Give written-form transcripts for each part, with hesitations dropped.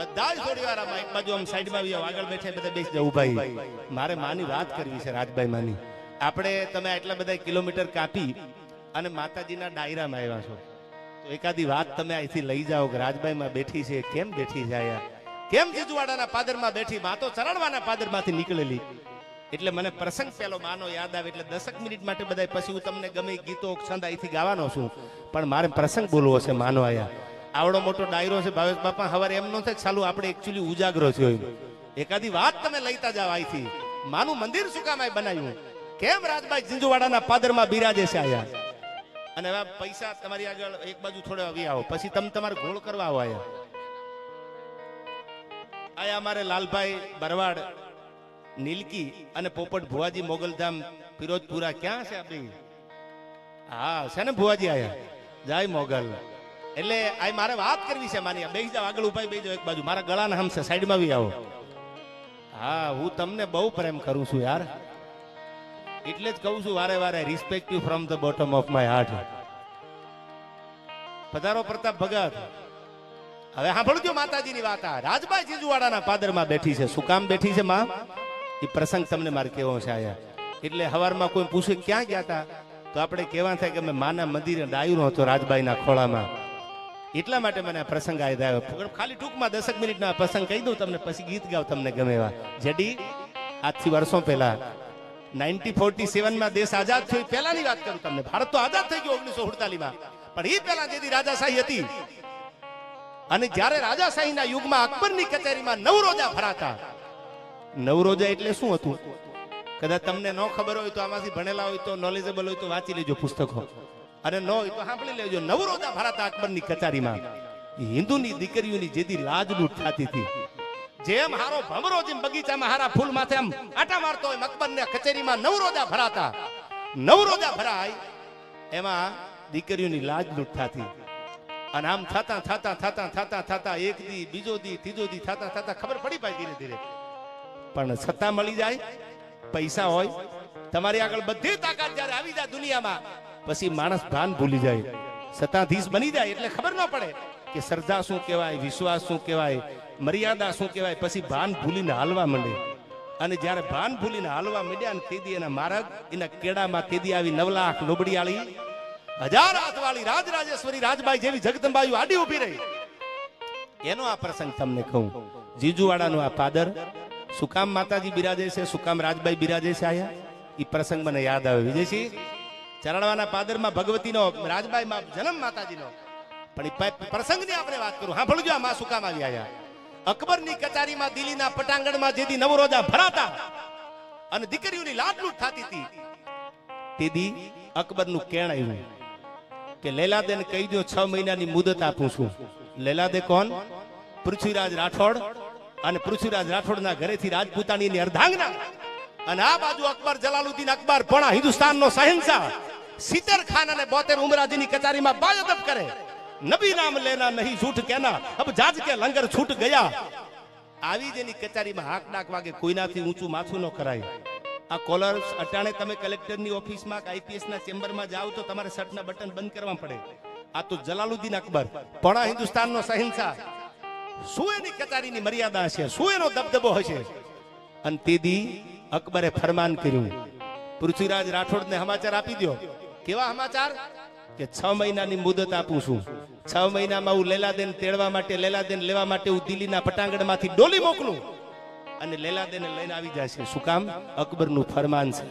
બધા થોડી વાર આમાં એક બાજુ આમ સાઈડમાં આવી જાવ, આગળ બેઠા બધા બેસી જાવ. ભાઈ મારે માની વાત કરવી છે, રાજભાઈ માની. આપણે તમે આટલા બધા કિલોમીટર કાપી અને માતાજીના ડાયરામાં આવ્યા છો, તો એકાદી વાત તમે અહીંથી લઈ જાઓ કે રાજભાઈ માં બેઠી છે, કેમ બેઠી છે આયા, કેમ જીજુવાડાના પાદરમાં બેઠી, માં તો ચરણવાના પાદરમાંથી નીકળેલી. એટલે મને પ્રસંગ પેલો માનો યાદ આવે એટલે 10 મિનિટ માટે બધા, પછી હું તમને ગમે ગીતો છંદ અહીંથી ગાવાનો છું, પણ મારે પ્રસંગ બોલવો છે. માનો આયા આવડો મોટો ડાયરો છે ભાવેશ બાપા, હવારે એમ ન થાય ચાલુ આપણે એકચ્યુઅલી ઉજાગરો થયો. એકાદી વાત તમે લઈતા જાવ અહીંથી. માનું મંદિર શું કામ બનાવ્યું, કેમ રાજભાઈ જીંજુવાડાના પાદરમાં બિરાજે છે આયા. અને હવે પૈસા તમારી આગળ એક બાજુ થોડા આવી આવો, પછી તમે તમારે ગોળ કરવા આવો. આયા અમારે લાલભાઈ બરવાડ, નીલકી અને પોપટ ભુવાજી મોગલધામ ફિરોજપુરા. ક્યાં છે આપણી? હા છે ને ભુવાજી આયા, જય મોગલ. એટલે આ મારે વાત કરવી છે માની. બેસી જાવ, આગળ ઉપાય બેસી જાવ એક બાજુ, મારા ગળાના હમ છે, સાઈડમાં આવી આવો. હા હું તમને બહુ પ્રેમ કરું છું યાર, એટલે જ કહું છું વારે વારે, respect you from the bottom of my heart. પધારો પ્રતાપ ભગત. હવે સાંભળજો માતાજીની વાત. રાજભાઈ જીજુવાડાના પાદરમાં બેઠી છે. શું કામ બેઠી છે માં, એ પ્રસંગ તમને મારે કેવો છે આયા. એટલે હવારમાં કોઈ પૂછે ક્યાં ગયા હતા, તો આપણે કહેવા થાય કે મેં માના મંદિરે ડાયરો હતો રાજભાઈના ખોળામાં. એટલા માટે મને આ પ્રસંગ આવ્યો. ખાલી ટૂંકમાં 10 મિનિટના પ્રસંગ કહી દઉં તમને, પછી ગીત ગાવ તમને ગમે એવા. જેડી આજથી વર્ષો પહેલા 1947 દેશ આઝાદ થયો, પહેલાની વાત કરું તમને. ભારત તો આઝાદ થઈ ગયો 1948માં, પણ એ પહેલા જેથી રાજાશાહી હતી, અને જ્યારે રાજાશાહીના યુગમાં અકબરની કચેરીમાં નવરોજા ભરાતા. નવરોજા એટલે શું હતું, કદાચ તમને ન ખબર હોય તો આમાંથી ભણેલા હોય તો, નોલેજેબલ હોય તો વાંચી લેજો પુસ્તકો, અને ન હોય તો સાંભળી લેજો. નવરોજા ભરાતા અકબરની કચેરીમાં. હિન્દુની દીકરીઓની જેથી લાજ લૂંટ થતી હતી, જેમ હારો ભમરો જેમ બગીચામાં હારા ફૂલ માથે આમ આટા મારતો હોય, અકબરની કચેરીમાં નવરોજા ભરાતા. નવરોજા ભરાય એમાં દીકરીઓની લાજ લૂંટ થતી. અને આમ થતા થતા થતા થતા થતા એક દી, બીજો દી, ત્રીજો દી થતા થતા ખબર પડી પાય ધીરે ધીરે. પણ સત્તા મળી જાય, પૈસા હોય, તમારી આગળ બધી તાકાત જયારે આવી જાય દુનિયામાં, પછી માણસ ભાન ભૂલી જાય. સત્તાધીશ બની જાય એટલે ખબર ન પડે કે શ્રદ્ધા શું કહેવાય, વિશ્વાસ શું કહેવાય, મર્યાદા શું કહેવાય. પછી ભાન ભૂલીને હાલવા માંડે. અને જ્યારે ભાન ભૂલીને હાલવા માંડ્યા ને તેદી એના માર્ગ, એના કેડામાં તેદી આવી 9 લાખ લોબડીયાળી, 1000 હાથવાળી રાજરાજેશ્વરી રાજબાઈ જેવી જગદંબાયું આડી ઉભી રહી. એનો આ પ્રસંગ તમને કહું. જીજુવાડાનું આ પાદર, શું કામ માતાજી બિરાજે છે, શું કામ રાજબાઈ બિરાજે છે આયા, એ પ્રસંગ મને યાદ આવે. વિજયસિંહ, ચરણવાના પાદરમાં ભગવતીનો, રાજબાઈમાં જન્મ માતાજીનો. પણ એ પ્રસંગની આપણે વાત કરું. હા ભણજો, આ માં શું કામ આવી આયા. અકબરની કચારીમાં, દિલ્હીના પટાંગણમાં જેથી નવરોજા ભરાતા અને દીકરીઓની લાડલૂટ થતી હતી, તેદી અકબરનું કેણ આવ્યું કે લેલાદેને કહી દો 6 મહિનાની મુદત આપું છું. લેલાદે કોણ? પૃથ્વીરાજ રાઠોડ. અને પૃથ્વીરાજ રાઠોડના ઘરેથી રાજપૂતાણીની અર્ધાંગના. અને આ બાજુ અકબર જલાલુદ્દીન અકબર, પણ હિન્દુસ્તાનનો શહેનશાહ, 70 ખાન અને 72 ઉમરાજીની કચારીમાં બાયદબ કરે. નબી નામ લેના નહીં ઝૂઠ કેના, અબ જાજ કે લંગર છૂટ ગયા. આવી જેની કચારીમાં હાક ડાક વાગે, કોઈનાથી ઊંચું માથું ન કરાય. આ કોલર અટાણે તમે કલેક્ટરની ઓફિસમાં કે આઈપીએસ ના ચેમ્બરમાં જાઓ તો તમારે શર્ટના બટન બંધ કરવા પડે. આ તો જલાલુદ્દીન અકબર, પણ હિન્દુસ્તાનનો શહેનશાહ. શું એની કચારીની મર્યાદા હશે, શું એનો દબદબો હશે. અને તેદી અકબરે ફરમાન કર્યું, પૃથ્વીરાજ રાઠોડને સમાચાર આપી દો. કેવા સમાચાર? કે 6 મહિનાની મુદત આપું છું. 6 મહિનામાં હું લેલાદેન તેડવા માટે, લેલાદેન લેવા માટે હું દિલ્હીના પટાંગણમાંથી ડોલી મોકલું અને લેલાદેને લઈને આવી જશે. શું કામ? અકબરનું ફરમાન છે.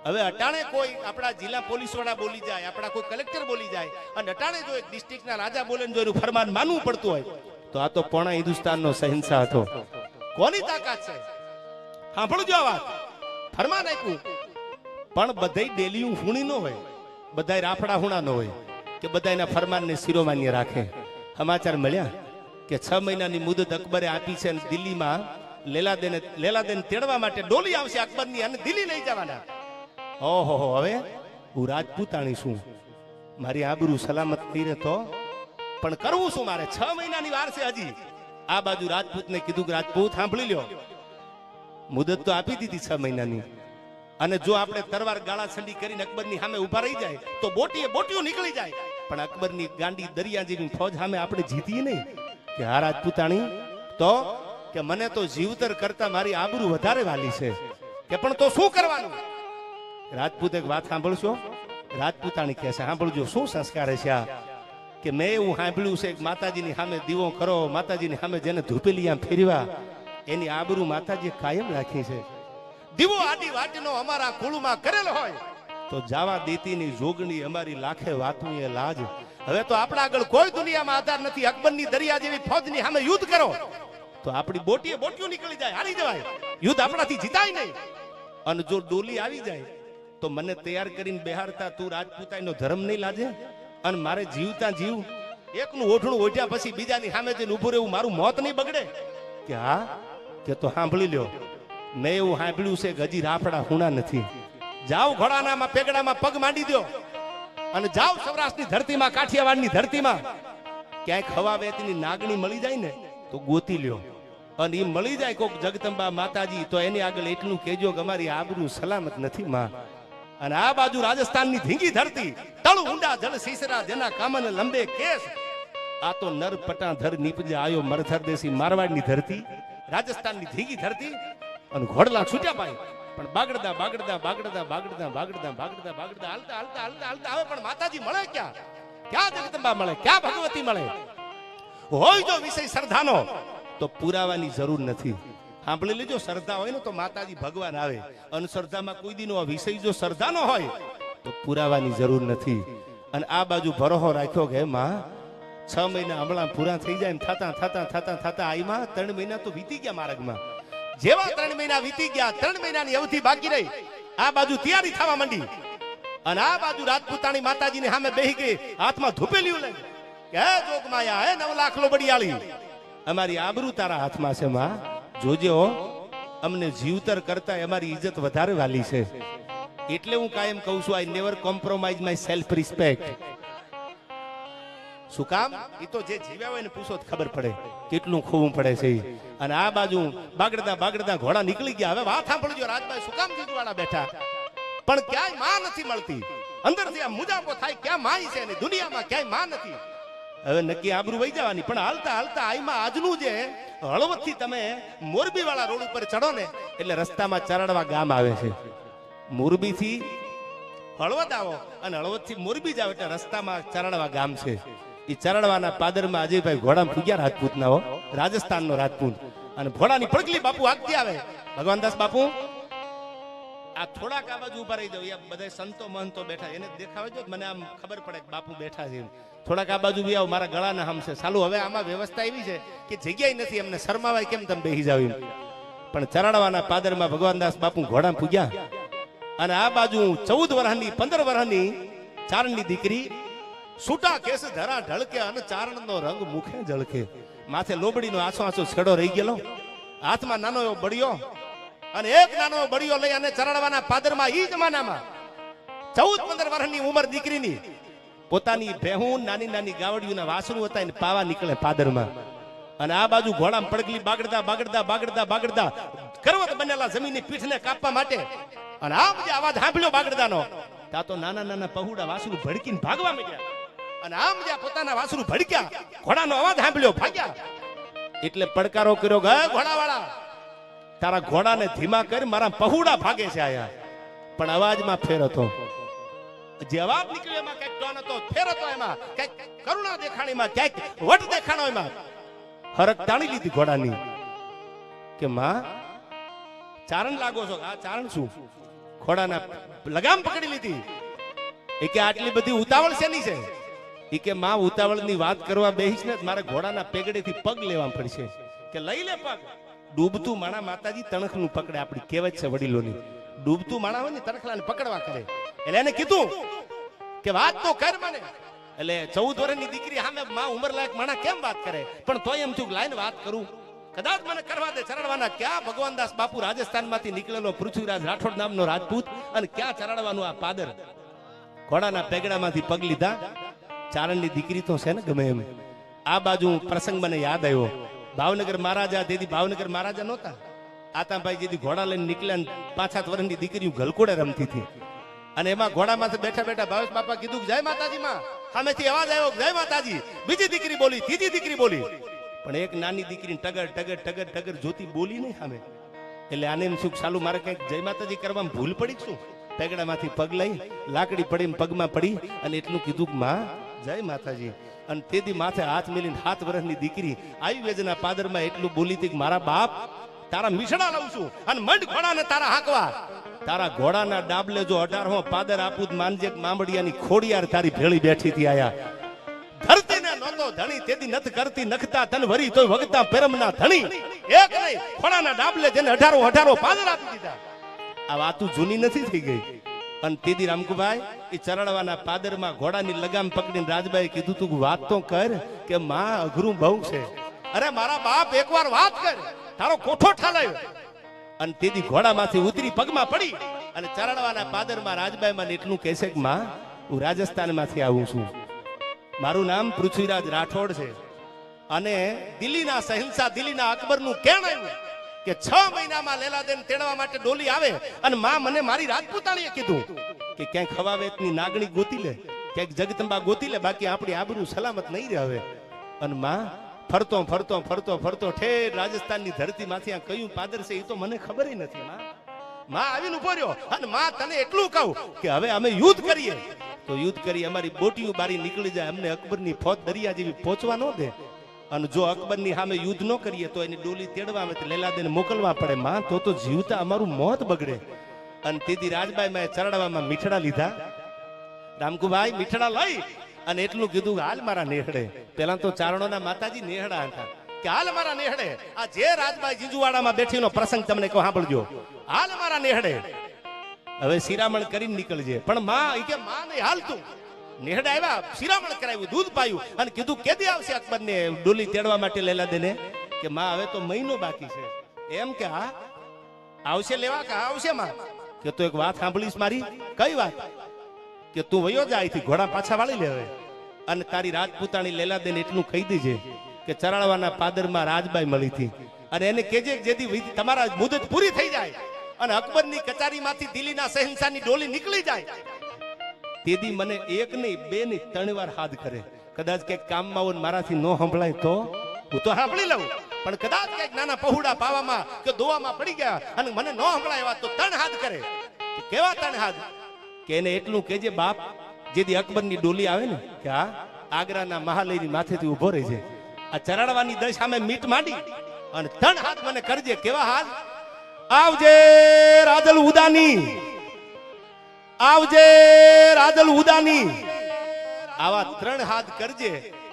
હવે અટાણે કોઈ આપણા જિલ્લા પોલીસ વાળા બોલી જાય, આપણા કોઈ કલેક્ટર બોલી જાય, અને અટાણે જો એક ડિસ્ટ્રિક્ટના રાજા બોલે જો એનું ફરમાન માનવું પડતું હોય, તો આ તો પોણા હિન્દુસ્તાનનો શહેનશાહ હતો. કોની તાકાત છે? સાંભળજો આ વાત. ફરમાન આપ્યું, પણ બધાય ડેલીયું હુણી ન હોય, બધાય રાફડા હુણા ન હોય કે બધા એના ફરમાનને શિરોમાન્ય રાખે. સમાચાર મળ્યા કે 6 મહિનાની મુદત અકબરે આપી છે, અને દિલ્હીમાં લેલાદેન તેડવા માટે ડોલી આવશે અકબરની, અને દિલ્હી લઈ જવાના. ઓહો, હવે હું રાજપૂતાણી છું, મારી આબરૂ સલામત થઈ રહે તો પણ કરવું શું મારે? 6 મહિનાની વાર છે હજી. આ બાજુ રાજપૂતને કીધું કે રાજપૂત સાંભળી લ્યો, મુદત તો આપી દીધી 6 મહિનાની, અને જો આપણે તરવાર ગાળા છંડી કરીને અકબરની સામે ઉભા રહી જાય તો બોટીઓ નીકળી જાય. પણ અકબરની ગાંડી દરિયા જેવી ફોજ સામે આપણે જીતીએ નહીં. કે આ રાજપૂતાણી તો કે મને તો જીવતર કરતા મારી આબરૂ વધારે વાલી છે કે પણ તો શું કરવાનું? રાજપૂત એક વાત સાંભળશો? રાજપૂતાણી કહે છે સાંભળજો શું સંસ્કાર છે આ કે મેં એવું સાંભળ્યું છે કે માતાજીની સામે દીવો કરો, માતાજીની સામે જેને ધૂપેલી આમ ફેરવા એની આબરૂ માતાજીએ કાયમ રાખી છે. દીવો આડી વાટનો અમારા કુળમાં કરેલો હોય તો જાવા દેતીની જોગણી અમારી લાખે વાતું એ લાજ. હવે તો આપણા આગળ કોઈ દુનિયામાં આધાર નથી. અકબરની દરિયા જેવી ફૌજની સામે યુદ્ધ કરો તો આપણી બોટીઓ નીકળી જાય, હારી જવાય, યુદ્ધ આપણાથી જીતાય નહીં. અને જો ડોલી આવી જાય તો મને તૈયાર કરીને બેહારતા તું રાજપૂતાઈનો ધર્મ નહીં લાજે? અને મારે જીવતા જીવ એકનું ઓઠણું ઓઢ્યા પછી બીજાની સામે જઈને ઉભું રહેવું મારું મોત નહીં બગડે? કે હા કે તો સાંભળી લ્યો, મેં એવું સાંભળ્યું છે કે હજી રાફડા હુણા નથી. જાઓ ઘોડાનામાં પેગડામાં પગ માંડી દો અને જાઓ સૌરાષ્ટ્રની ધરતીમાં, કાઠિયાવાડની ધરતીમાં ક્યાંક હવા વેતીની નાગણી મળી જાય ને તો ગોતી લ્યો. અને એ મળી જાય કોક જગદંબા માતાજી તો એની આગળ એટલું કહેજો કે અમારી આબરૂ સલામત નથી માં. અને આ બાજુ રાજસ્થાનની ધીંગી ધરતી, તળું ઊંડા જળ સીસરા જેના કામને લંબે કેસ, આ તો નર પટા ધર નીપજે આયો મરથર દેશી મારવાડની ધરતી, રાજસ્થાનની ધીંગી ધરતી. અને ઘોડલા છૂટ્યા પાય પણ બાગડતા બાગડતા બાગડતા બાગડતા બાગડતા બાગડતા બાગડતા હાલતા હાલતા હાલતા હાલતા આવે પણ માતાજી મળે ક્યાં? ક્યાં જગદંબા મળે? ક્યાં ભગવતી મળે? હોય જો વિષય શ્રદ્ધાનો તો પુરાવાની જરૂર નથી. સાંભળી લેજો, શ્રદ્ધા હોય ને તો માતાજી ભગવાન આવે. અને શ્રદ્ધામાં કોઈ દીનો વિષય જો શ્રદ્ધાનો હોય તો પુરાવાની જરૂર નથી. અને આ બાજુ ભરોહો રાખ્યો કે માં 6 મહિના હમણાં પૂરા થઈ જાય થતા થતા થતા થતા આઈમાં 3 મહિના તો વીતી ગયા માર્ગમાં. જેવા 3 મહિના વીતી ગયા, 3 મહિનાની અવધિ બાકી રહી, આ બાજુ તૈયારી થવા માંડી. અને આ બાજુ રાજપૂતાણી માતાજીની સામે બેહી ગઈ, હાથમાં ધૂપેલીઓ લઈ કે હે જોગમાયા, હે 9 લાખ લોબડિયાળી, અમારી આબરૂ તારા હાથમાં છે માં, જોજો અમને જીવતર કરતા અમારી ઇજ્જત વધારે વાલી છે. એટલે હું કાયમ કહું છું, I never compromise my self respect. શું કામ? એ તો જે જીવ્યા હોય ને પૂછો તો ખબર પડે કેટલું ખોવું પડે છે. અને આ બાજુ બાગડતા બાગડતા ઘોડા નીકળી ગયા. હવે વાત સાંભળજો, રાજભાઈ શું કામ જીજવાડા બેઠા પણ ક્યાંય માં નથી મળતી. અંદરથી આ મુજાપો થાય, ક્યાં માઈ છે ને દુનિયામાં ક્યાંય માં નથી. હવે નક્કી આબરૂ વહી જવાની. પણ હાલતા હાલતા આઈમાં આજનું જે હળવદથી તમે મોરબી વાળા રોડ ઉપર ચડો ને એટલે રસ્તામાં ચરડવા ગામ આવે છે. મોરબી થી હળવદ આવો અને હળવદ થી મોરબી જાવ એટલે રસ્તામાં ચરડવા ગામ છે. એ ચરડવાના પાદરમાં અજયભાઈ ઘોડા ફૂગ્યા રાજપૂત ના હો, રાજસ્થાનનો રાજપૂત. અને ઘોડાની પડગલી બાપુ આગતી આવે. ભગવાનદાસ બાપુ આ થોડાક આ બાજુ ઉભા રહી જાવ, બધા સંતો મહંતો બેઠા, એને દેખાવે જો મને આમ ખબર પડે કે બાપુ બેઠા છે. થોડાક આ બાજુ બી આવો, મારા ગળાના હમ છે. સાલું હવે આમાં વ્યવસ્થા એવી છે કે જગ્યાએ નથી, એમને શરમાવાય કેમ તમે બેસી જાવ. પણ ચરાડવાના પાદરમાં ભગવાનદાસ બાપુ ઘોડા પૂગ્યા. અને આ બાજુ 14 વર્ષની 15 વર્ષની ચારણની દીકરી, છૂટા કેસ ધરા ઢળકે અને ચારણનો રંગ મુખે ઝળકે, માથે લોબડીનો આછો આછો છેડો રહી ગયેલો, હાથમાં નાનો એવો બળિયો, અને એક નાનો બળિયો લઈ અને ચરાડવાના પાદરમાં ઈ જમાનામાં 14-15 વર્ષની ઉંમર દીકરીની પોતાની ભેહું નાની નાની ગાવડીઓના વાસણું હતા એને પાવા નીકળે પાદરમાં. અને આ બાજુ ઘોડામાં પડગલી બાગડતા બાગડતા બાગડતા બાગડતા કરવત બનેલા જમીનની પીઠને કાપવા માટે. અને આમ જે અવાજ સાંભળ્યો બાગડતાનો, ત્યાં તો નાના નાના પહુડા વાસણું ભડકીને ભાગવા માંડ્યા. અને આમ જ્યાં પોતાના વાસણું ભડક્યા, ઘોડાનો અવાજ સાંભળ્યો, ભાગ્યા. એટલે પડકારો કર્યો, ગયા ઘોડાવાળા, તારા ઘોડાને ધીમા કરી, મારા પહુડા ભાગે છે આયા. પણ અવાજમાં ફેર હતો. જે અવાજ નીકળ્યો એમાં કઈક ટોન હતો, ફેર હતો, એમાં કઈક કરુણા દેખાણીમાં, ક્યાંક વટ દેખાણો, એમાં હરક તાણી લીધી ઘોડાની કે માં ચારણ લાગો છો. આ ચારણ શું? ઘોડાના લગામ પકડી લીધી. એ કે આટલી બધી ઉતાવળ શેની છે? એ કે માં ઉતાવળની વાત કરવા બેહીશ ને મારે ઘોડાના પેગડેથી પગ લેવા પડશે. કે લઈ લે પગ. ડૂબતું માણા માતાજી તણખનું પકડે, આપણી કહેવત છે વડીલોની. ડૂબતું માણા હોય ને તણખલાને પકડવા કરે. એટલે એને કીધું કે વાત તો કર મને. એટલે 14 વર્ષની દીકરી સામે માં ઉંમર લાયક માણા કેમ વાત કરે? પણ તોય એમ થયું લાઈને વાત કરું, કદાચ મને કરવા દે. ચરડવાના ક્યાં ભગવાનદાસ બાપુ રાજસ્થાનમાંથી નીકળેલો પૃથ્વીરાજ રાઠોડ નામનો રાજપૂત, અને ક્યાં ચરડવાનું આ પાદર. ઘોડાના પેગડામાંથી પગ લીધા. ચારણની દીકરી તો છે ને ગમે એમ. આ બાજુ પ્રસંગ મને યાદ આવ્યો. ભાવનગર મહારાજા, તેથી ભાવનગર મહારાજા નહોતા, આતાભાઈ જેથી ઘોડા લઈને નીકળ્યા, 5-7 વર્ષની દીકરીઓ ગલકોડે રમતી હતી. અને એમાં ઘોડામાંથી બેઠા બેઠા ભાવેશ બાપા કીધું જય માતાજી માં. સામેથી અવાજ આવ્યો જય માતાજી. બીજી દીકરી બોલી, ત્રીજી દીકરી બોલી. પણ એક નાની દીકરી ટગર ટગર ટગર ટગર જોતી બોલી નહીં સામે. એટલે આને એમ શું ચાલુ મારે કંઈક જય માતાજી કરવામાં ભૂલ પડી શું? પેગડામાંથી પગ લઈ લાકડી પડી પગમાં પડી અને એટલું કીધું કે માં જય માતાજી. અને તેથી માથે હાથ મેલીને 7 વર્ષની દીકરી આયુર્વેદના પાદરમાં એટલું બોલી હતી કે મારા બાપ તારા મીસડા લઉં છું અને મંડ ઘોડાને તારા હાંકવા. તારા ઘોડાના ડાબલે જો 18મો પાદર આપું માનજે મામડિયાની ખોડિયાર તારી ભેળી બેઠી હતી આયા. ધરતીને નોતો ધણી તેથી નથ કરતી નખતા તન વરી તોય વગતા પેરમના ધણી. એક નહીં ખોડાના ડાબલે જેને 18 પાદર આપી દીધા. આ વાતું જૂની નથી થઈ ગઈ. અને તેદી રામકુભાઈ એ ચરણવાના પાદરમાં ઘોડાની લગામ પકડીને રાજબાઈ કીધું તું વાત તો કર કે માં અઘરું બહુ છે. અરે મારા બાપ એકવાર વાત કર, તારો કોઠો ઠાલાયો. અને તેદી ઘોડામાંથી ઉતરી પગમાં પડી અને ચરણવાના પાદરમાં રાજબાઈ માં એટલું કહેશે કે માં હું રાજસ્થાનમાંથી આવું છું, મારું નામ પૃથ્વીરાજ રાઠોડ છે અને દિલ્હીના શહેનશાહ દિલ્હીના અકબરનું કેણ આવ્યું કે 6 મહિનામાં લેલાદેન તેડવા માટે ડોલી આવે. અને માં મને મારી રાજપૂતાણીએ કીધું કે ક્યાંક હવાવેતની નાગણી ગોતી લે, ક્યાંક જગદંબા ગોતી લે, બાકી આપણી આબરૂ સલામત નહીં રહે હવે. અને માં ફરતો ફરતો ફરતો ફરતો ઠેર રાજસ્થાનની ધરતીમાંથી આ કયું પાદર છે એ તો મને ખબર નથી. માં આવીને ઉભો રહ્યો અને માં તને એટલું કહું કે હવે અમે યુદ્ધ કરીએ તો યુદ્ધ કરી અમારી બોટીઓ બારી નીકળી જાય, અમને અકબરની ફોજ દરિયા જેવી પહોંચવા ન દે. અને જો અકબરની સામે યુદ્ધ ન કરીએ તો એની ડોલી તેડવા આવે તો લેલાદેને મોકલવા પડે. માં તો જીવતા અમારું મોત બગડે. અને તેથી રાજબાઈ માં ચરણવામાં મીઠડા લીધા. રામકુભાઈ મીઠડા લઈ અને એટલું કીધું હાલ મારા નેહડે. પેલા તો ચારણોના માતાજી નેહડા હતા કે હાલ મારા નેહડે. આ જે રાજબાઈ જીંજુવાડામાં બેઠીનો પ્રસંગ તમને કહો સાંભળજો. હાલ મારા નેહડે હવે શિરામણ કરીને નીકળજે. પણ માં એ કે માં નહીં હાલતું. નેહડા આવ્યા, શિરામણ કરાવ્યું, દૂધ પાયું અને કીધું કેદી આવશે અકબરને ડોલી તેડવા માટે લેલાદેને? કે માં હવે તો મહિનો બાકી છે. એમ કે હા આવશે લેવા કે આવશે માં? કે તો એક વાત સાંભળીશ મારી. કઈ વાત? કે તું વયો જા અહીંથી, ઘોડા પાછા વાળી લે હવે. અને તારી રાજપૂતાણી લેલાદેને એટલું કહી દેજે કે ચરાળવાના પાદરમાં રાજબાઈ મળી હતી અને એને કેજે જેથી તમારા મુદત પૂરી થઈ જાય અને અકબરની કચારીમાંથી દિલ્હીના શહેનશાહની ડોલી નીકળી જાય તેદી મને 1 નહીં 2 નહીં 3 વાર હાથ કરે. કદાચ ક્યાંક કામમાં હોય મારાથી ન સંભળાય તો હું તો સાંભળી લઉં, પણ કદાચ ક્યાંક નાના પહોળા પાવામાં કે દોવામાં પડી ગયા અને મને ન સંભળાય તો 3 હાથ કરે. કેવા 3 હાથ? કે એને એટલું કેજે બાપ જેથી અકબરની ડોલી આવે ને કે આ આગ્રાના મહાલયની માથેથી ઉભો રહે છે, આ ચરાડવાની દશ સામે મીટ માંડી અને 3 હાથ મને કરજે. કેવા હાથ? આવજે રાજલ ઉદાની, આવજે રાજલ ઉદાની. આવા 3 હાથ કરજે.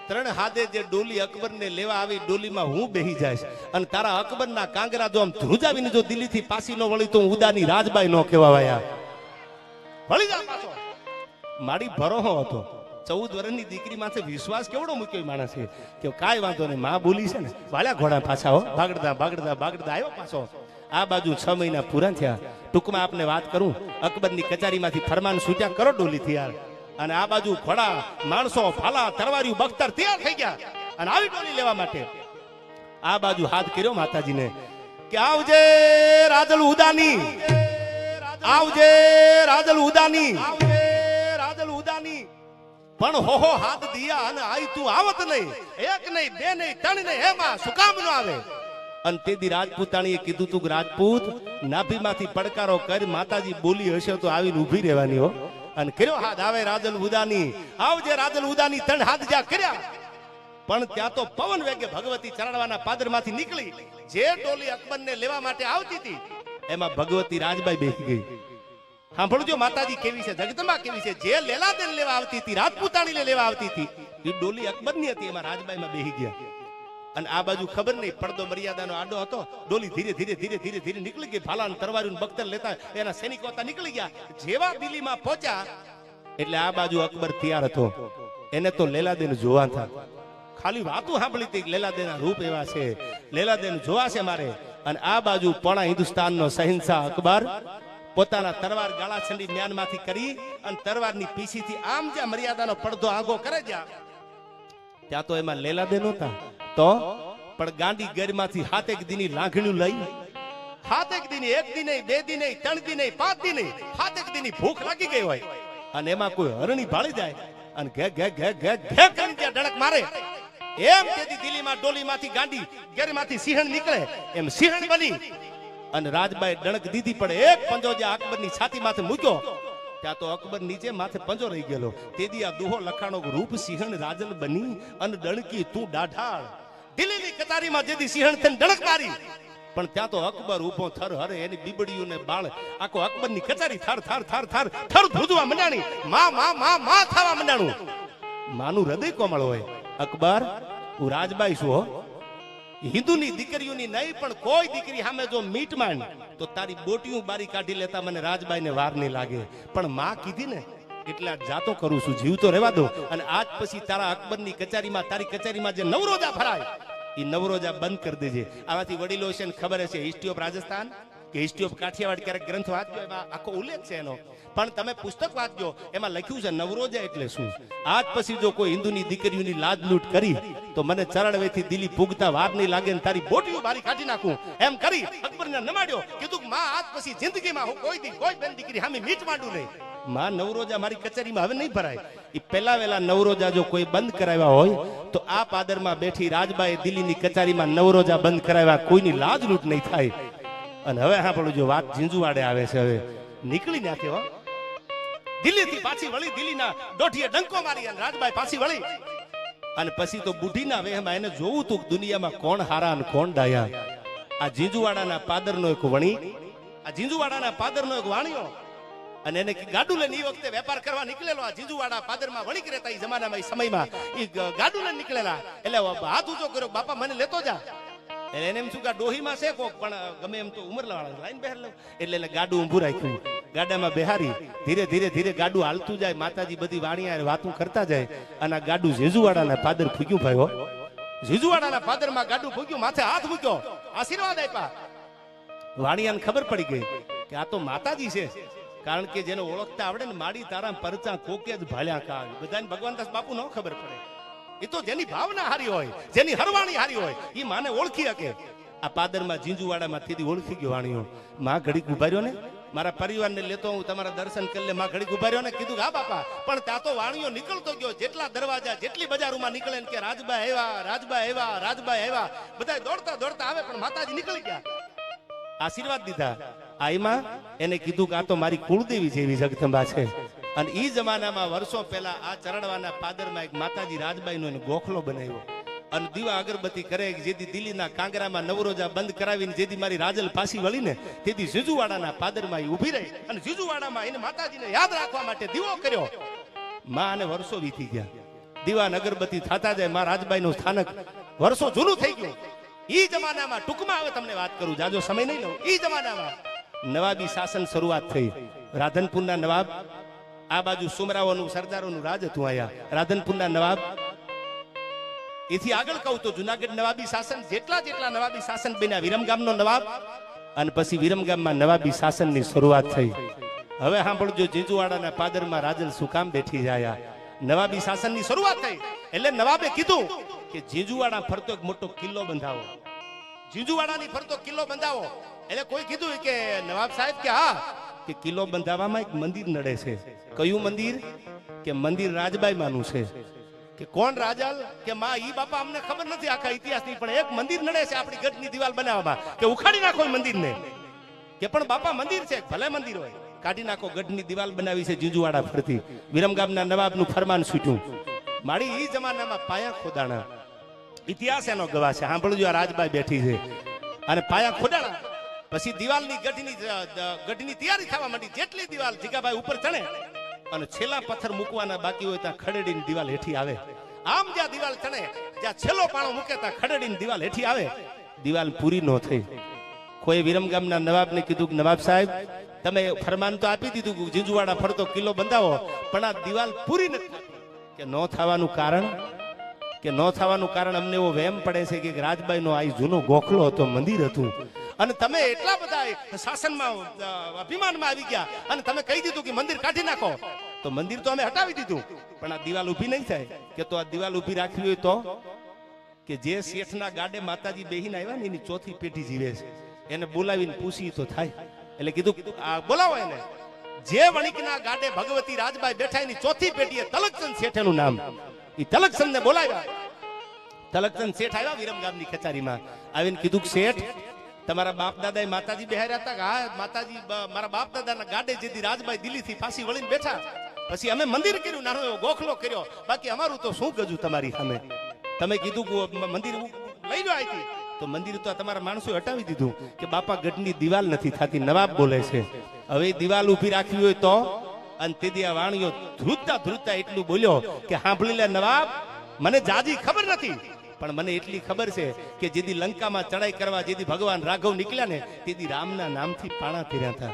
3 હાથે જે ડોલી અકબરને લેવા આવી ડોલીમાં હું બેહી જઈશ અને તારા અકબરના કાંગરા જો આમ ધ્રુજાવીને જો દિલ્હીથી પાછી ન વળી તો હું ઉદાની રાજબાઈ ન કહેવાયા. વળી જા પાછો. મારી ભરોહો હતો. 14 વર્ષની દીકરી માથે વિશ્વાસ કેવડો મૂક્યો માણસ કે કાંઈ વાંધો નહીં, માં બોલી છે ને વાળ્યા ઘોડા પાછા હો ભાગડતા ભાગડતા ભાગડતા આવ્યો પાછો. આ બાજુ 6 મહિના પૂરા થયા. ટૂંકમાં આપને વાત કરું, અકબરની કચારીમાંથી ફરમાન છૂટ્યા કરો ડોલીથી યાર. અને આ બાજુ ઘોડા માણસો ફાલા તરવારીઓ બખ્તર તૈયાર થઈ ગયા અને આવી ડોલી લેવા માટે. આ બાજુ હાથ કર્યો માતાજીને કે આવજે રાજલ ઉદાની, આવજે રાજલ ઉદાની, આવજે રાજલ ઉદાની. પણ હો હાથ દિયા અને આઈ તું આવત નહીં. 1 નહીં 2 નહીં 3 નહીં, એમાં શું કામ ન આવે? અને તેદી રાજપૂતાણીએ કીધું તું રાજપૂત નાભીમાંથી પડકારો કર, માતાજી બોલી હશે તો આવીને ઊભી રહેવાની હો. અને કર્યો હાથ. આવે રાજલ ઉદાની, આવજે રાજલ ઉદાની. 3 હાથ જ્યાં કર્યા પણ ત્યાં તો પવન વેગે ભગવતી ચરણવાના પાદરમાંથી નીકળી. જે ડોલી અકબરને લેવા માટે આવતી હતી એમાં ભગવતી રાજબાઈ બેસી ગઈ. સાંભળજો માતાજી કેવી છે, જગદંબા કેવી છે. જે લેલાદેન લેવા આવતી હતી, રાજપૂતાણીને લેવા આવતી હતી, એ ડોલી અકબરની હતી, એમાં રાજબાઈમાં બેસી ગયા. અને આ બાજુ ખબર નહીં, પડદો મર્યાદાનો આડો હતો. ડોલી ધીરે ધીરે ધીરે ધીરે ધીરે નીકળી ગઈ. ભાલાન તરવારીઓ બખ્તર લેતા એના સૈનિકો હતા નીકળી ગયા. જેવા દિલ્હીમાં પહોંચ્યા એટલે આ બાજુ અકબર તૈયાર હતો. એને તો લેલાદેન જોવા હતા. ખાલી વાતો સાંભળી હતી લેલાદેના રૂપ એવા છે, લેલાદેન જોવા છે મારે. અને આ બાજુ પોણા હિન્દુસ્તાનનો શહેનશાહ અકબર પોતાના તરવાર ગાળા છંડી મ્યાનમાંથી કરી અને તરવારની પીછીથી આમ જ્યાં મર્યાદાનો પડદો આગો કરે જ્યાં ત્યાં તો એમાં લેલાદેન હતા. તો પણ ગાંડી ગેરમાંથી 7 દીની લાંઘણ્યું લઈ, 7 દીની, 1 દી નહીં 2 દી નહીં 3 દી નહીં 5 દી નહીં, 7 દીની ભૂખ લાગી ગઈ હોય અને એમાં કોઈ હરણી ભાળી જાય અને ઘે ઘે ઘે ઘે ઘે કરીને ત્યાં ડણક મારે એમ તેથી દિલ્હીમાં ડોલીમાંથી ગાંડી ગેરમાંથી સિંહણ નીકળે એમ સિંહણ બની અને રાજબાઈ ડણક દીધી પડે એક પંજો જે અકબરની છાતી માથે મૂક્યો ત્યાં તો અકબર નીચે માથે પંજો રહી ગયેલો. તેથી આ દુહો લખાણો રૂપ સિંહણ રાજલ બની અને ડણકી તું દાઢાળ. દિલ્હીની કતારીમાં જેથી સિંહણ થઈને ડણક મારી પણ ત્યાં તો અકબર ઉભો થર હરે એની બીબડીયું ને બાળ આખો અકબરની કચારી થાર થાર થાર થાર થર ધ્રુજવા મંડાણી. માં માં માં માં થવા મંડાણું. માનું હૃદય કોમળ હોય. અકબર હું રાજબાઈ છું હો, હિન્દુની દીકરીઓની નહીં પણ કોઈ દીકરી સામે જો મીટ માંડ તો તારી બોટીયું બારી કાઢી લેતા મને રાજબાઈને વાર નહીં લાગે. પણ માં કીધી ને એટલે જાતો કરું છું, જીવ તો રહેવા દો. અને આજ પછી તારા અકબરની કચેરીમાં તારી કચેરીમાં જે નવરોજા ફરાય એ નવરોજા બંધ કરી દેજે. આવાથી વડીલો છે ને ખબર હશે હિસ્ટ્રી ઓફ રાજસ્થાન કે હિસ્ટ્રી ઓફ કાઠિયાવાડ ક્યારેક ગ્રંથ વાંચજો એમાં આખો ઉલ્લેખ છે એનો. પણ તમે પુસ્તક વાંચજો એમાં લખ્યું છે નવરોજા એટલે શું. આજ પછી જો કોઈ હિન્દુની દીકરીઓની લાજ લૂંટ કરી તો મને ચરણવેથી દિલ્હી પૂગતા વાર નહીં લાગે ને તારી બોટીઓ બારી કાઢી નાખું. એમ કરી અકબરને નમાડ્યો. કીધું માં આજ પછી જિંદગીમાં હું કોઈ બેન દીકરી સામે મીટ માંડું નહીં. માં નવરોજા મારી કચેરીમાં હવે નહીં ભરાય. એ પહેલા વેલા નવરોજા જો કોઈ બંધ કરાવ્યા હોય તો આ પાદરમાં બેઠી રાજબાઈ દિલ્હીની કચેરીમાં નવરોજા બંધ કરાવ્યા કોઈની લાજ લૂંટ નહીં થાય. અને હવે સાંભળો જો વાત ઝીંઝુવાડે આવે છે. હવે નીકળી નાખ્યો દિલ્હીથી પાછી વળી દિલ્હીના દોઢીએ ડંકો મારી અને રાજબાઈ પાછી વળી અને પછી તો બુઢીના વેહમાં એને જોવું તું દુનિયામાં કોણ હારા અને કોણ ડાયા. આ ઝીંઝુવાડાના પાદરનો એક વણી, આ ઝીંઝુવાડાના પાદરનો એક વાણિયો અને એને ગાડું લઈને એ વખતે વેપાર કરવા નીકળેલો. આ ઝીંઝુવાડા પાદરમાં વણિક રહેતા એ જમાનામાં એ સમયમાં એ ગાડું લઈને નીકળેલા. એટલે હાથ ઊંચો કર્યો, બાપા મને લેતો જા. એને એમ શું કે ડોહીમાં છે કોક પણ ગમે એમ તો ઉમર લાવાળા લાઈન બેહાર લઉં. એટલે એને ગાડું ઊભું રાખ્યું, ગાડામાં બેહારી ધીરે ધીરે ધીરે ગાડું હાલતું જાય. માતાજી બધી વાણિયા વાતું કરતા જાય અને આ ગાડું ઝીંઝુવાડાના પાદર ફૂગ્યું ભાઈ હો. ઝીંઝુવાડાના પાદરમાં ગાડું ફૂગ્યું, માથે હાથ મૂક્યો, આશીર્વાદ આપ્યા. વાણિયાને ખબર પડી ગઈ કે આ તો માતાજી છે. કારણ કે જેને ઓળખતા આવડે ને માડી તારા પરચા કોકે જ ભાળ્યા કા. બધાને ભગવાનદાસ બાપુ ન ખબર પડે. એ તો જેની ભાવના હારી હોય, જેની હરવાણી હારી હોય એ માને ઓળખી શકે. આ પાદરમાં ઝીંઝુવાડામાં થી ઓળખી ગયો વાણીઓ. માં ઘડીક ઉભા રહ્યો ને, મારા પરિવારને લેતો હું તમારા દર્શન કરી લે. માં ઘડીક ઉભા રહ્યો ને, કીધું હા બાપા. પણ ત્યાં તો વાણીઓ નીકળતો ગયો. જેટલા દરવાજા જેટલી બજારોમાં નીકળે ને કે રાજબાઈ આવ્યા, રાજબાઈ આવ્યા, રાજબાઈ આવ્યા. બધા દોડતા દોડતા આવે પણ માતાજી નીકળી ગયા. આશીર્વાદ દીધા. આઈમાં એને કીધું કે આ તો મારી કુળદેવી જેવી જગદંબા છે. અને એ જમાનામાં વર્ષો પહેલા આ ચરણવાના પાદરમાં એક માતાજી રાજબાઈનો ગોખલો બનાવ્યો અને દીવા અગરબત્તી કરે. જેથી દિલ્હીના કાંગરામાં નવરોજા બંધ કરાવીને જેથી મારી રાજલ પાછી વળીને તેથી ઝીંઝુવાડાના પાદરમાં ઊભી રહી અને ઝીંઝુવાડામાં એને માતાજીને યાદ રાખવા માટે દીવો કર્યો. માં અને વર્ષો વીતી ગયા, દીવા અગરબત્તી થતા જાય. માં રાજબાઈનું સ્થાનક વર્ષો જૂનું થઈ ગયું. એ જમાનામાં ટૂંકમાં હવે તમને વાત કરું, જાજો સમય નહીં લઉં. એ જમાનામાં નવાબી શાસન શરૂઆત થઈ. રાધનપુરના નવાબ, આ બાજુ સુમરાઓનું સરદારોનું રાજ હતું. આયા રાધનપુરના નવાબ. એથી આગળ કહું તો જુનાગઢ નવાબી શાસન, જેટલા નવાબી શાસન બન્યા. વિરમગામનો નવાબ અને પછી વિરમગામમાં નવાબી શાસનની શરૂઆત થઈ. હવે સાંભળજો, ઝીંઝુવાડાના પાદરમાં રાજલ શું કામ બેઠી જાય. નવાબી શાસનની શરૂઆત થઈ એટલે નવાબે કીધું કે ઝીંઝુવાડા ફરતો એક મોટો કિલ્લો બંધાવો. ઝીંઝુવાડાની ફરતો કિલ્લો બંધાવો. એટલે કોઈ કીધું કે નવાબ સાહેબ કે હા, કે કિલ્લો બંધાવવામાં એક મંદિર નડે છે. કયું મંદિર? કે મંદિર રાજબાઈ માનું છે. કે કોણ રાજલ? કે માં ઈ બાપા અમને ખબર નથી આખા ઇતિહાસની, પણ એક મંદિર નડે છે આપણી ગઢની દિવાલ બનાવવામાં. કે ઉખાડી નાખો મંદિરને. કે પણ બાપા મંદિર છે, ભલે મંદિર હોય, કાઢી નાખો. ગઢની દિવાલ બનાવી છે ઝીંઝુવાડા ફરતી. વિરમગામના નવાબનું ફરમાન છૂટ્યું. મારી ઈ જમાનામાં પાયા ખોદાણા. ઇતિહાસ એનો ગવાહ છે. સાંભળજો, આ રાજબાઈ બેઠી છે અને પાયા ખોદાણા. પછી દિવાલની ગઢની તૈયારી થવા માંડી. જેટલી દિવાલ જીગાભાઈ ઉપર ચડે અને છેલ્લા પથ્થર મૂકવાના બાકી હોય ત્યાં ખડેડીની દિવાલ હેઠી આવે. આમ જ્યાં દિવાલ ચડે, જ્યાં છેલ્લો પાણો મૂકે ત્યાં ખડેડીની દિવાલ હેઠી આવે. દિવાલ પૂરી ન થઈ. કોઈ વિરમગામના નવાબને કીધું કે નવાબ સાહેબ તમે ફરમાન તો આપી દીધું કે ઝીંઝુવાડા ફરતો કિલ્લો બંધાવો, પણ આ દિવાલ પૂરી નથી. કે ન થવાનું કારણ? કે ન થવાનું કારણ અમને એવો વહેમ પડે છે કે રાજબાઈનો આ જૂનો ગોખલો હતો, મંદિર હતું, અને તમે એટલા બધા શાસનમાં અભિમાનમાં આવી ગયા અને તમે કહી દીધું કે મંદિર કાઢી નાખો. તો મંદિર તો અમે હટાવી દીધું, પણ આ દિવાલ ઊભી નહીં થાય. કે તો આ દિવાલ ઊભી રાખવી હોય તો કે જે શેઠના ગાડે માતાજી બેહીને આવ્યા ને એની ચોથી પેઢી જીવે છે, એને બોલાવીને પૂછી તો થાય. એટલે કીધું આ બોલાવો એને. જે વણિકના ગાડે ભગવતી રાજબાઈ બેઠા એની ચોથી પેઢીએ તલકચંદ શેઠેનું નામ, એ તલકચંદ ને બોલાવ્યા. તલકચંદ શેઠ આવ્યા વિરમ ગામની કચેરીમાં, આવીને કીધું કે શેઠ તમારા બાપ દાદા માતાજી બેહાર્યા હતા કે હા માતાજી મારા બાપ દાદાના ગાડે જેથી રાજબાઈ દિલ્હીથી પાછી વળીને બેઠા, પછી અમે મંદિર કર્યું, નાનો એવો ગોખલો કર્યો, બાકી અમારું તો શું ગજું તમારી સામે. તમે કીધું કે મંદિર લઈ લો આઈથી, તો મંદિર તો તમારા માણસો હટાવી દીધું કે બાપા ગઢની દિવાલ નથી થતી, નવાબ બોલે છે. હવે દિવાલ ઊભી રાખવી હોય તો, અને તેથી આ વાણીઓ ધ્રુજતા ધ્રુજતા એટલું બોલ્યો કે સાંભળી લે નવાબ, મને જાજી ખબર નથી પણ મને એટલી ખબર છે કે જેથી લંકામાં ચડાઈ કરવા જેથી ભગવાન રાઘવ નીકળ્યા ને તેથી રામના નામથી પાણા તીર્યા હતા.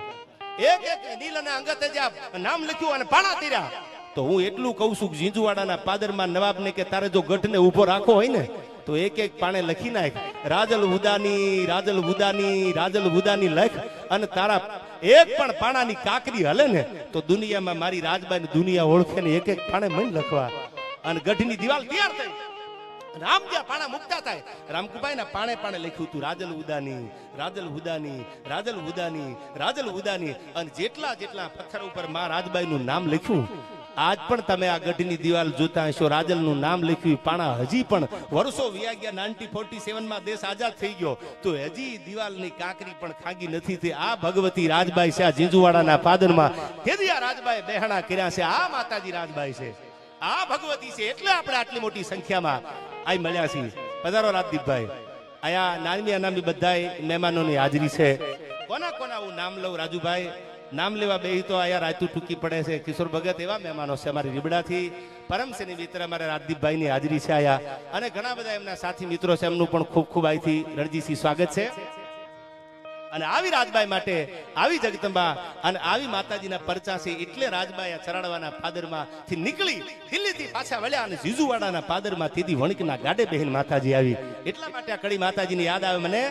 એક એક નીલ અને અંગતે જ્યાં નામ લખ્યું અને પાણા તીર્યા. તો હું એટલું કહું છું કે ઝીંઝુવાડાના પાદરમાં નવાબને કે તારે જો ગઢને ઊભો રાખવો હોય ને તો એક એક પાણે લખી નાખ, રાજલ ઉદાની રાજલ ઉદાની રાજલ ઉદાની લખ, અને તારા એક પણ પાણાની કાકરી હલે ને તો દુનિયામાં મારી રાજબાઈ દુનિયા ઓળખે ને એક એક પાણે મન લખવા. અને ગઢની દિવાલ તૈયાર થઈ. રામ જ્યાં પાણા મુકતા થાય રામકુભાઈ ના પાણે પાણે લખ્યું હતું રાજલ ઉદાની રાજલ ઉદાની રાજલ ઉદાની રાજલ ઉદાની. અને જેટલા જેટલા પથ્થર ઉપર માં રાજબાઈ નું નામ લખ્યું, આજ પણ તમે આ ગઢની દિવાલ જોતા હશો, રાજલ નું નામ લખ્યું પાણા હજી પણ વર્ષો વ્યા ગયા. 1947 માં દેશ આઝાદ થઈ ગયો તો હજી દિવાલની કાંકરી પણ ખાગી નથી થઈ. આ ભગવતી રાજબાઈ છે, આ ઝીંઝુવાડાના પાદરમાં કેદી આ રાજબાઈ બેહણા કર્યા છે. આ માતાજી રાજબાઈ છે, આ ભગવતી છે, એટલે આપણે આટલી મોટી સંખ્યામાં આઈ મળ્યા છીએ. પધારો રાજદીપભાઈ. આયા નામી અનામી બધા મહેમાનોની હાજરી છે. કોના કોના હું નામ લઉં રાજુભાઈ? નામ લેવા બેહી તો આયા રાતું ટૂંકી પડે છે. કિશોર ભગત એવા મહેમાનો છે અમારી રીબડાથી, પરમસેની મિત્ર અમારા રાજદીપભાઈ ની હાજરી છે આયા, અને ઘણા બધા એમના સાથી મિત્રો છે, એમનું પણ ખૂબ ખૂબ અહીંથી રણજીતસિંહ સ્વાગત છે. અને આવી રાજબાઈ માટે આવી જગદંબા અને આવી માતાજીના પરચા છે એટલે રાજબાઈ ચરાડવાના પાદરમાં થી નીકળી દિલ્હીથી પાછા વળ્યા અને ઝીંઝુવાડાના પાદરમાં તેથી વણકના ગાડે બહેન માતાજી આવી. એટલા માટે આ કડી માતાજીની યાદ આવે મને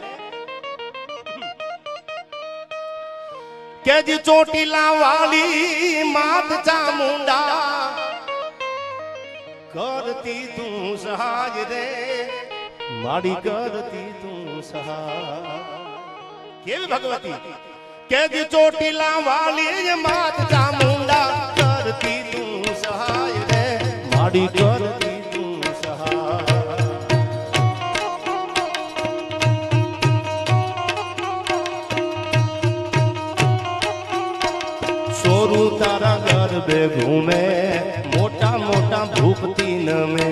કે જી ચોટીલા વાળી માત ચામુંડા કરતી તું સહાય રે માડી કરતી તું સહાય. કેવી ભગવતી કે જી ચોટીલા વાળી માત ચામુંડા કરતી તું સહાય રે માડી કરતી તું સહાય. સોરું તારા ગરબે ઘૂમે મોટા મોટા ભૂપતી નમે